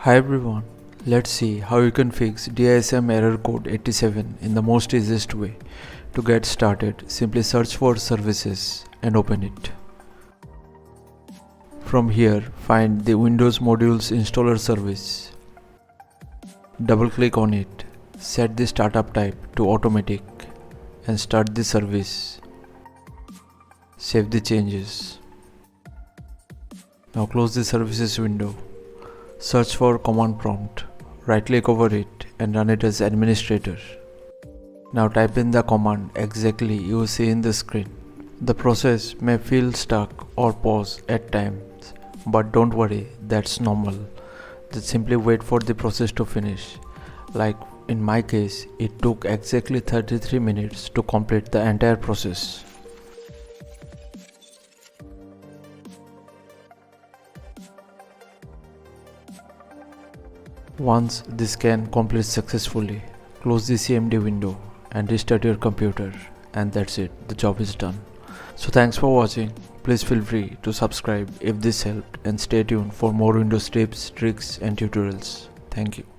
Hi everyone, let's see how you can fix DISM error code 87 in the most easiest way. To get started, simply search for services and open it. From here, find the Windows Modules Installer service. Double click on it, set the startup type to automatic and start the service. Save the changes. Now close the services window. Search for command prompt, right click over it and run it as administrator. Now type in the command exactly you see in the screen. The process may feel stuck or pause at times, but don't worry, that's normal. Just simply wait for the process to finish. Like in my case, it took exactly 33 minutes to complete the entire process. Once the scan completes successfully, close the CMD window and restart your computer, and that's it, the job is done. So thanks for watching. Please feel free to subscribe if this helped and stay tuned for more Windows tips, tricks and tutorials. Thank you.